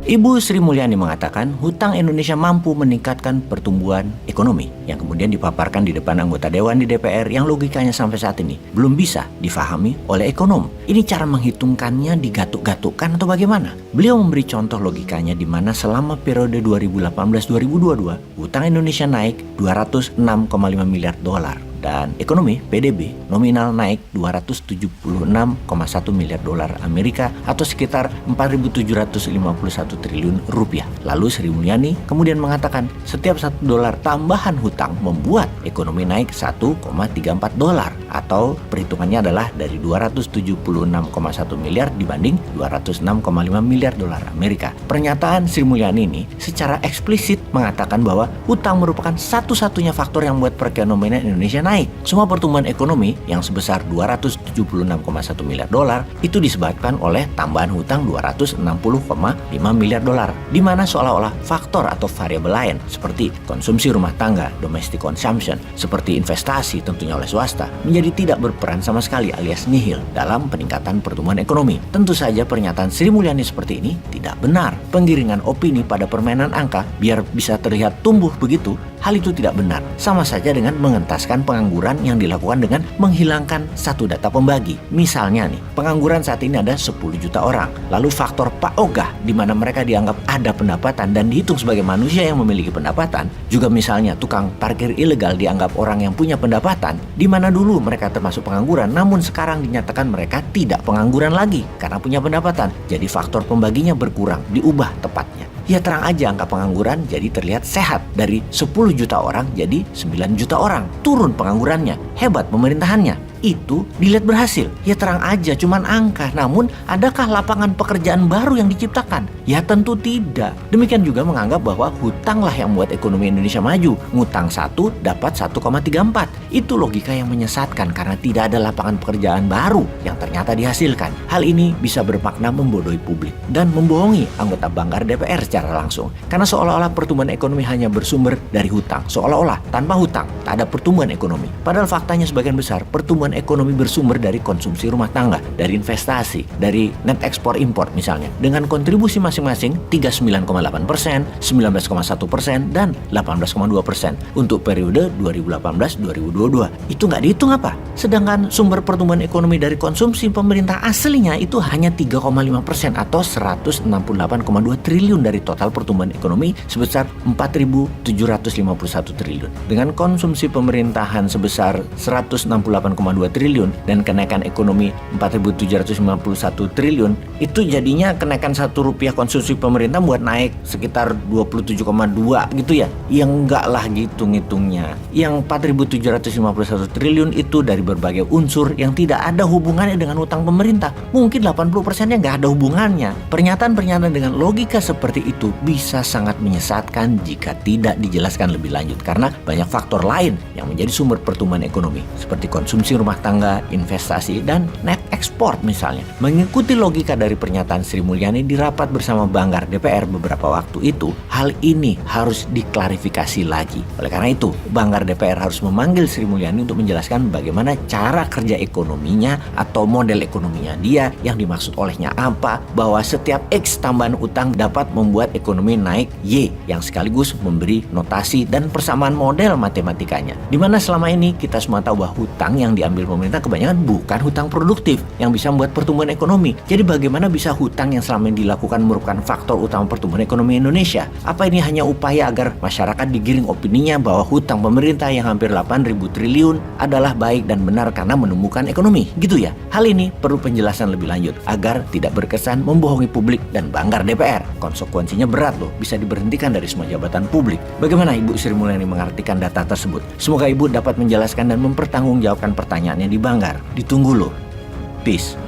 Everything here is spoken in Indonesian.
Ibu Sri Mulyani mengatakan hutang Indonesia mampu meningkatkan pertumbuhan ekonomi yang kemudian dipaparkan di depan anggota Dewan di DPR yang logikanya sampai saat ini belum bisa difahami oleh ekonom. Ini cara menghitungkannya digatuk-gatukkan atau bagaimana? Beliau memberi contoh logikanya di mana selama periode 2018-2022 hutang Indonesia naik 206,5 miliar dolar. Dan ekonomi PDB nominal naik 276,1 miliar dolar Amerika atau sekitar 4.751 triliun rupiah. Lalu Sri Mulyani kemudian mengatakan setiap $1 tambahan hutang membuat ekonomi naik 1,34 dolar atau perhitungannya adalah dari 276,1 miliar dibanding 206,5 miliar dolar Amerika. Pernyataan Sri Mulyani ini secara eksplisit mengatakan bahwa hutang merupakan satu-satunya faktor yang membuat perekonomian Indonesia naik. Semua pertumbuhan ekonomi yang sebesar 276,1 miliar dolar itu disebabkan oleh tambahan hutang 260,5 miliar dolar, di mana seolah-olah faktor atau variabel lain seperti konsumsi rumah tangga, domestic consumption, seperti investasi tentunya oleh swasta, menjadi tidak berperan sama sekali alias nihil dalam peningkatan pertumbuhan ekonomi. Tentu saja pernyataan Sri Mulyani seperti ini tidak benar. Penggiringan opini pada permainan angka biar bisa terlihat tumbuh begitu, hal itu tidak benar. Sama saja dengan mengentaskan pengangguran yang dilakukan dengan menghilangkan satu data pembagi. Misalnya nih, pengangguran saat ini ada 10 juta orang. Lalu faktor Pak Ogah di mana mereka dianggap ada pendapatan dan dihitung sebagai manusia yang memiliki pendapatan. Juga misalnya tukang parkir ilegal dianggap orang yang punya pendapatan, di mana dulu mereka termasuk pengangguran namun sekarang dinyatakan mereka tidak pengangguran lagi karena punya pendapatan. Jadi faktor pembaginya berkurang, diubah tepatnya. Ya terang aja angka pengangguran jadi terlihat sehat. Dari 10 juta orang jadi 9 juta orang. Turun penganggurannya. Hebat pemerintahannya. Itu dilihat berhasil. Ya terang aja cuman angka. Namun adakah lapangan pekerjaan baru yang diciptakan? Ya tentu tidak. Demikian juga menganggap bahwa hutanglah yang membuat ekonomi Indonesia maju. Ngutang 1 dapat 1,34. Itu logika yang menyesatkan karena tidak ada lapangan pekerjaan baru yang ternyata dihasilkan. Hal ini bisa bermakna membodohi publik dan membohongi anggota Banggar DPR secara langsung. Karena seolah-olah pertumbuhan ekonomi hanya bersumber dari hutang. Seolah-olah tanpa hutang tak ada pertumbuhan ekonomi. Padahal faktanya sebagian besar pertumbuhan ekonomi bersumber dari konsumsi rumah tangga, dari investasi, dari net ekspor impor misalnya. Dengan kontribusi masing-masing 39,8%, 19,1%, dan 18,2% untuk periode 2018-2022. Itu nggak dihitung apa? Sedangkan sumber pertumbuhan ekonomi dari konsumsi pemerintah aslinya itu hanya 3,5% atau 168,2 triliun dari total pertumbuhan ekonomi sebesar 4.751 triliun. Dengan konsumsi pemerintahan sebesar 168,2 triliun dan kenaikan ekonomi 4.751 triliun, itu jadinya kenaikan Rp1 konsumsi pemerintah buat naik sekitar 27,2 gitu ya. Yang enggak lah gitu ngitungnya. Yang 4.751 triliun itu dari berbagai unsur yang tidak ada hubungannya dengan utang pemerintah. Mungkin 80%-nya nggak ada hubungannya. Pernyataan-pernyataan dengan logika seperti itu bisa sangat menyesatkan jika tidak dijelaskan lebih lanjut karena banyak faktor lain yang menjadi sumber pertumbuhan ekonomi seperti konsumsi rumah tangga, investasi, dan net ekspor misalnya. Mengikuti logika dari pernyataan Sri Mulyani di rapat bersama Banggar DPR beberapa waktu itu, hal ini harus diklarifikasi lagi. Oleh karena itu, Banggar DPR harus memanggil Sri Mulyani untuk menjelaskan bagaimana cara kerja ekonominya atau model ekonominya dia, yang dimaksud olehnya apa, bahwa setiap X tambahan utang dapat membuat ekonomi naik Y, yang sekaligus memberi notasi dan persamaan model matematikanya. Dimana selama ini kita semua tahu bahwa hutang yang diambil pemerintah kebanyakan bukan hutang produktif yang bisa membuat pertumbuhan ekonomi. Jadi bagaimana bisa hutang yang selama ini dilakukan merupakan faktor utama pertumbuhan ekonomi Indonesia? Apa ini hanya upaya agar masyarakat digiring opininya bahwa hutang pemerintah yang hampir 8.000 triliun adalah baik dan benar karena menumbuhkan ekonomi? Gitu ya? Hal ini perlu penjelasan lebih lanjut agar tidak berkesan membohongi publik dan Banggar DPR. Konsekuensinya berat loh, bisa diberhentikan dari semua jabatan publik. Bagaimana Ibu Sri Mulyani mengartikan data tersebut? Semoga Ibu dapat menjelaskan dan mempertanggungjawabkan pertanyaannya di Banggar. Ditunggu loh. Peace.